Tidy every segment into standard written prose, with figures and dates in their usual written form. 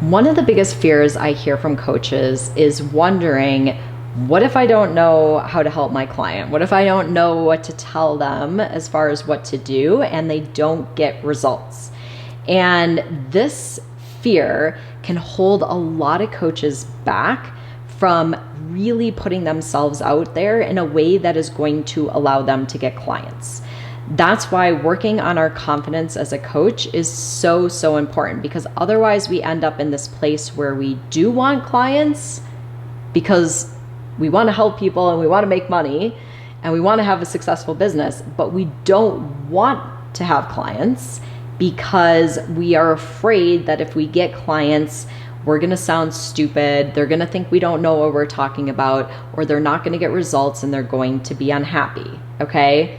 One of the biggest fears I hear from coaches is wondering, what if I don't know how to help my client? What if I don't know what to tell them as far as what to do and they don't get results? And this fear can hold a lot of coaches back from really putting themselves out there in a way that is going to allow them to get clients. That's why working on our confidence as a coach is so, so important, because otherwise we end up in this place where we do want clients because we want to help people and we want to make money and we want to have a successful business, but we don't want to have clients because we are afraid that if we get clients, we're going to sound stupid, they're going to think we don't know what we're talking about, or they're not going to get results and they're going to be unhappy, okay?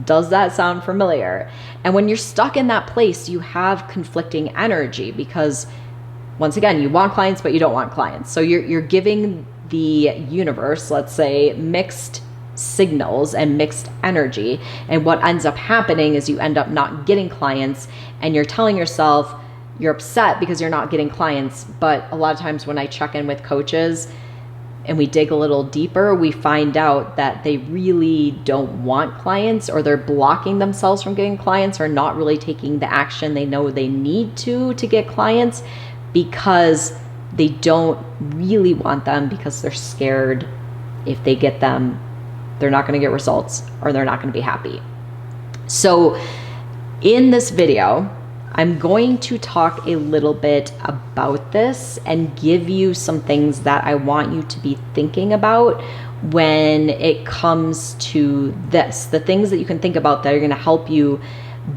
Does that sound familiar? And when you're stuck in that place, you have conflicting energy because, once again, you want clients, but you don't want clients. So you're giving the universe, let's say, mixed signals and mixed energy. And what ends up happening is you end up not getting clients, and you're telling yourself you're upset because you're not getting clients. But a lot of times when I check in with coaches and we dig a little deeper, we find out that they really don't want clients, or they're blocking themselves from getting clients, or not really taking the action they know they need to get clients because they don't really want them, because they're scared if they get them, they're not going to get results or they're not going to be happy. So in this video, I'm going to talk a little bit about this and give you some things that I want you to be thinking about when it comes to this. The things that you can think about that are going to help you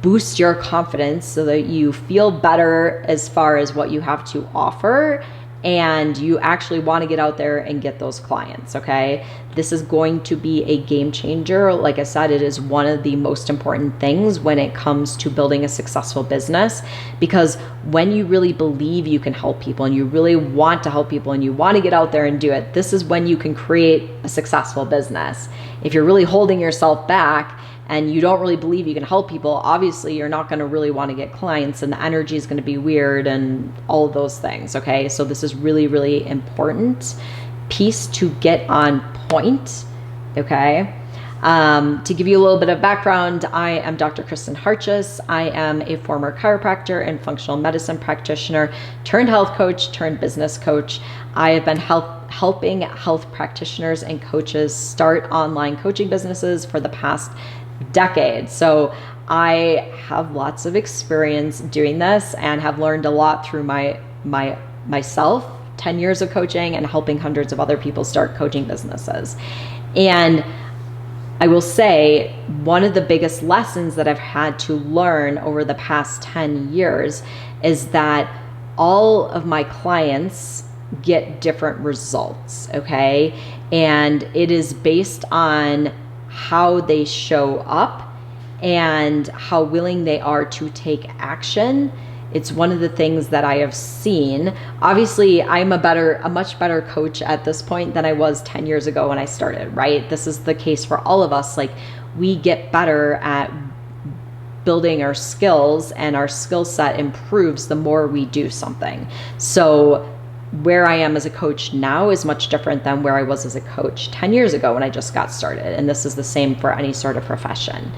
boost your confidence so that you feel better as far as what you have to offer and you actually want to get out there and get those clients, okay? This is going to be a game changer. Like I said, it is one of the most important things when it comes to building a successful business, because when you really believe you can help people and you really want to help people and you want to get out there and do it, this is when you can create a successful business. If you're really holding yourself back and you don't really believe you can help people, obviously you're not going to really want to get clients and the energy is going to be weird and all of those things, okay? So this is really, really important piece to get on point, okay? To give you a little bit of background, I am Dr. Kristin Hartjes. I am a former chiropractor and functional medicine practitioner turned health coach turned business coach. I have been helping health practitioners and coaches start online coaching businesses for the past decade. So I have lots of experience doing this and have learned a lot through myself, 10 years of coaching and helping hundreds of other people start coaching businesses. And I will say one of the biggest lessons that I've had to learn over the past 10 years is that all of my clients get different results, okay? And it is based on how they show up and how willing they are to take action. It's one of the things that I have seen. Obviously, I'm a much better coach at this point than I was 10 years ago when I started, right? This is the case for all of us. Like, we get better at building our skills, and our skill set improves the more we do something. So where I am as a coach now is much different than where I was as a coach 10 years ago when I just got started. And this is the same for any sort of profession.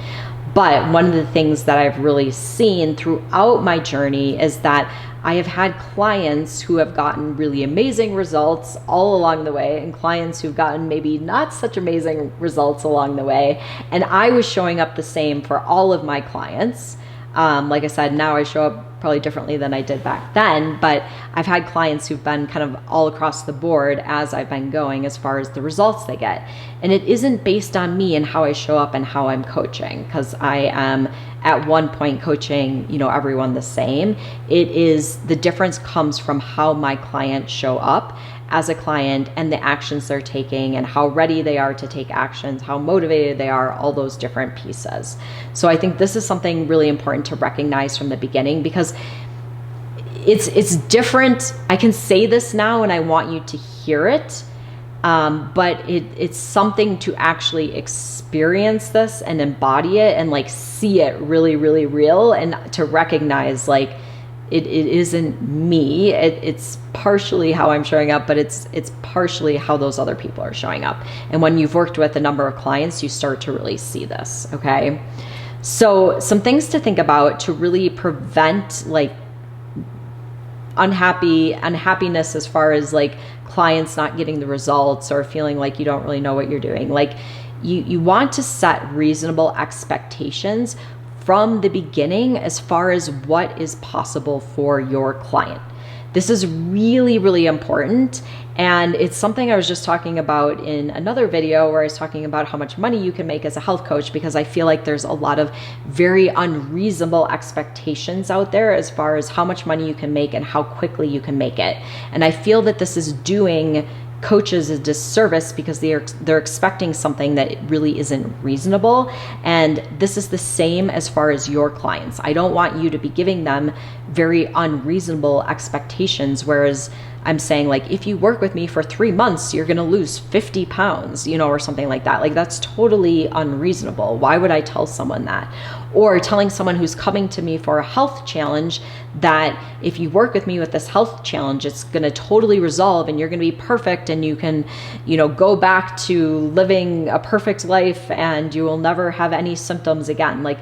But one of the things that I've really seen throughout my journey is that I have had clients who have gotten really amazing results all along the way, and clients who've gotten maybe not such amazing results along the way. And I was showing up the same for all of my clients. Like I said, now I show up probably differently than I did back then, but I've had clients who've been kind of all across the board as I've been going as far as the results they get. And it isn't based on me and how I show up and how I'm coaching, because I am at one point coaching, everyone the same. It is, the difference comes from how my clients show up as a client and the actions they're taking and how ready they are to take actions, how motivated they are, all those different pieces. So I think this is something really important to recognize from the beginning, because it's different. I can say this now and I want you to hear it, but it's something to actually experience this and embody it and like see it really, really real, and to recognize like it isn't me. It's partially how I'm showing up, but it's partially how those other people are showing up. And when you've worked with a number of clients, you start to really see this, okay? So some things to think about to really prevent like unhappiness as far as like clients not getting the results or feeling like you don't really know what you're doing. Like you want to set reasonable expectations from the beginning as far as what is possible for your client. This is really, really important. And it's something I was just talking about in another video where I was talking about how much money you can make as a health coach, because I feel like there's a lot of very unreasonable expectations out there as far as how much money you can make and how quickly you can make it. And I feel that this is doing coaches a disservice because they're expecting something that really isn't reasonable. And this is the same as far as your clients. I don't want you to be giving them very unreasonable expectations, whereas I'm saying like, if you work with me for 3 months, you're going to lose 50 pounds, you know, or something like that. Like that's totally unreasonable. Why would I tell someone that? Or telling someone who's coming to me for a health challenge that if you work with me with this health challenge, it's going to totally resolve and you're going to be perfect and you can, you know, go back to living a perfect life and you will never have any symptoms again. Like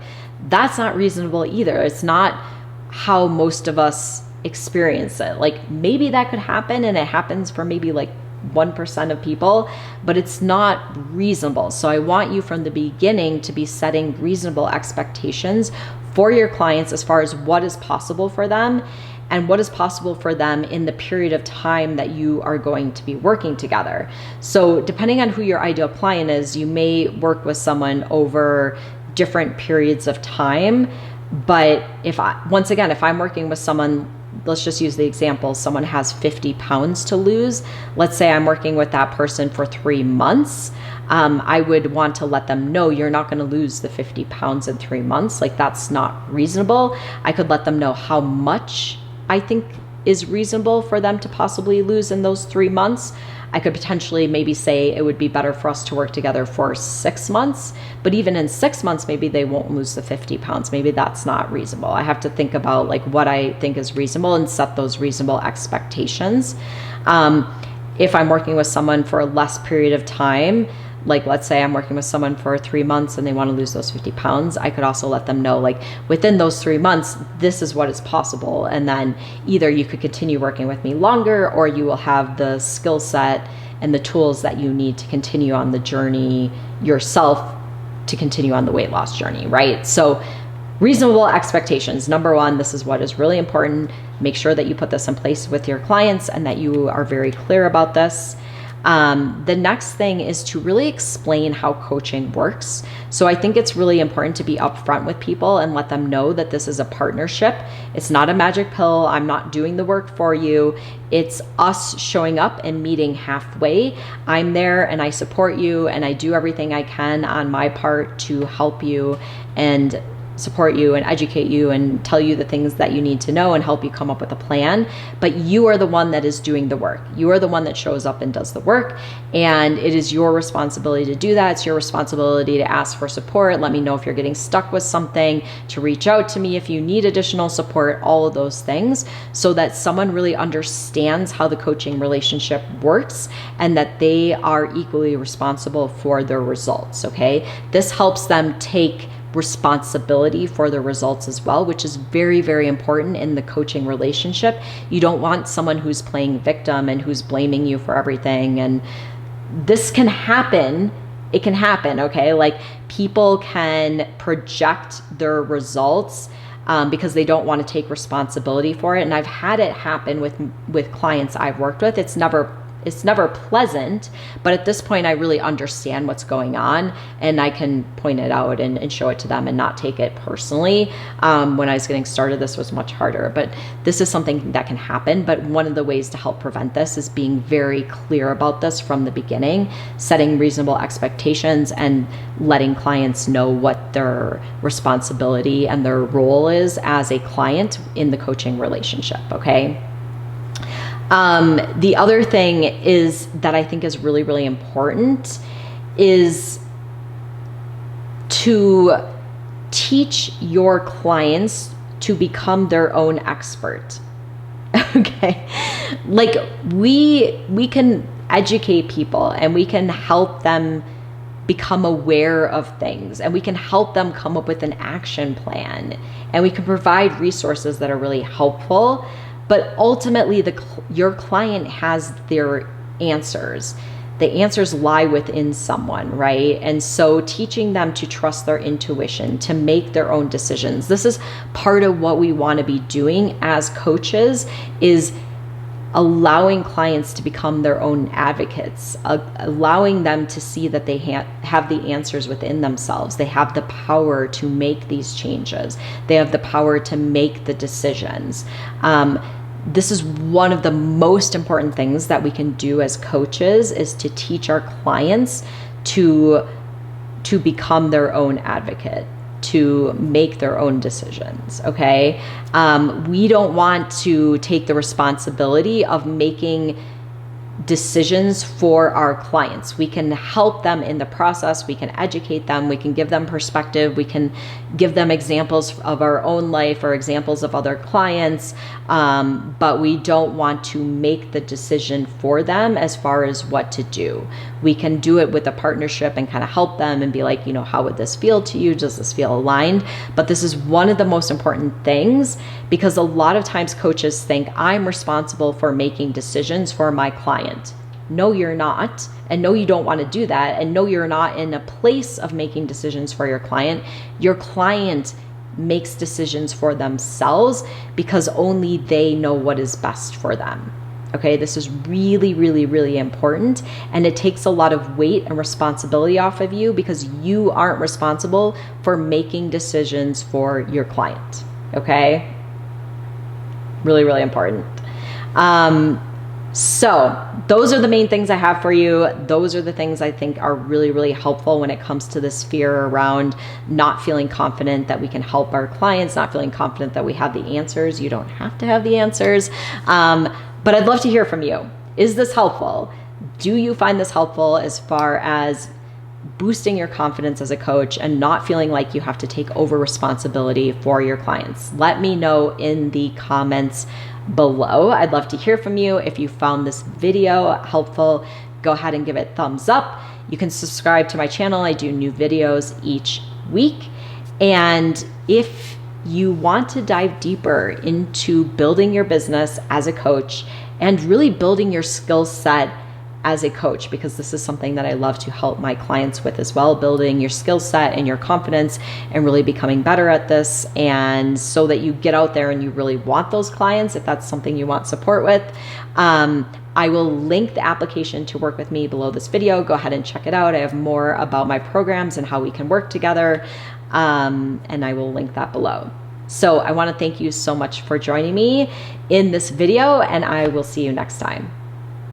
that's not reasonable either. It's not how most of us experience it. Like maybe that could happen and it happens for maybe like 1% of people, but it's not reasonable. So I want you from the beginning to be setting reasonable expectations for your clients as far as what is possible for them and what is possible for them in the period of time that you are going to be working together. So depending on who your ideal client is, you may work with someone over different periods of time. But if I'm working with someone, let's just use the example, someone has 50 pounds to lose. Let's say I'm working with that person for 3 months. I would want to let them know you're not going to lose the 50 pounds in 3 months. Like that's not reasonable. I could let them know how much I think is reasonable for them to possibly lose in those 3 months. I could potentially maybe say it would be better for us to work together for 6 months, but even in 6 months, maybe they won't lose the 50 pounds. Maybe that's not reasonable. I have to think about like what I think is reasonable and set those reasonable expectations. If I'm working with someone for a less period of time, like let's say I'm working with someone for 3 months and they want to lose those 50 pounds, I could also let them know like within those 3 months, this is what is possible. And then either you could continue working with me longer or you will have the skill set and the tools that you need to continue on the journey yourself, to continue on the weight loss journey, right? So reasonable expectations. Number one, this is what is really important. Make sure that you put this in place with your clients and that you are very clear about this. The next thing is to really explain how coaching works. So I think it's really important to be upfront with people and let them know that this is a partnership. It's not a magic pill. I'm not doing the work for you. It's us showing up and meeting halfway. I'm there and I support you and I do everything I can on my part to help you and support you and educate you and tell you the things that you need to know and help you come up with a plan. But you are the one that is doing the work. You are the one that shows up and does the work. And it is your responsibility to do that. It's your responsibility to ask for support. Let me know if you're getting stuck with something, to reach out to me if you need additional support, all of those things, so that someone really understands how the coaching relationship works and that they are equally responsible for their results, okay? This helps them take responsibility for the results as well, which is very, very important in the coaching relationship. You don't want someone who's playing victim and who's blaming you for everything. And this can happen. It can happen, okay? Like people can project their results because they don't want to take responsibility for it. And I've had it happen with clients I've worked with. It's never pleasant, but at this point I really understand what's going on and I can point it out and show it to them and not take it personally. When I was getting started, this was much harder, but this is something that can happen. But one of the ways to help prevent this is being very clear about this from the beginning, setting reasonable expectations and letting clients know what their responsibility and their role is as a client in the coaching relationship, okay? The other thing is that I think is really, really important is to teach your clients to become their own expert. Okay. Like we can educate people and we can help them become aware of things, and we can help them come up with an action plan, and we can provide resources that are really helpful. But ultimately your client has their answers. The answers lie within someone, right? And so teaching them to trust their intuition, to make their own decisions. This is part of what we want to be doing as coaches, is allowing clients to become their own advocates, allowing them to see that they have the answers within themselves. They have the power to make these changes. They have the power to make the decisions. This is one of the most important things that we can do as coaches, is to teach our clients to become their own advocate, to make their own decisions, okay? We don't want to take the responsibility of making decisions for our clients. We can help them in the process. We can educate them. We can give them perspective. We can give them examples of our own life or examples of other clients. But we don't want to make the decision for them as far as what to do. We can do it with a partnership and kind of help them and be like, you know, how would this feel to you? Does this feel aligned? But this is one of the most important things, because a lot of times coaches think I'm responsible for making decisions for my client. No, you're not. And no, you don't want to do that. And no, you're not in a place of making decisions for your client. Your client makes decisions for themselves because only they know what is best for them. Okay, this is really, really, really important. And it takes a lot of weight and responsibility off of you, because you aren't responsible for making decisions for your client. Okay, really, really important. So those are the main things I have for you. Those are the things I think are really, really helpful when it comes to this fear around not feeling confident that we can help our clients, not feeling confident that we have the answers. You don't have to have the answers. But I'd love to hear from you. Is this helpful? Do you find this helpful as far as boosting your confidence as a coach and not feeling like you have to take over responsibility for your clients? Let me know in the comments below. I'd love to hear from you. If you found this video helpful, go ahead and give it a thumbs up. You can subscribe to my channel. I do new videos each week. And if you want to dive deeper into building your business as a coach and really building your skill set as a coach, because this is something that I love to help my clients with as well, building your skill set and your confidence and really becoming better at this, and so that you get out there and you really want those clients, if that's something you want support with. I will link the application to work with me below this video. Go ahead and check it out. I have more about my programs and how we can work together, and I will link that below. So I want to thank you so much for joining me in this video, and I will see you next time.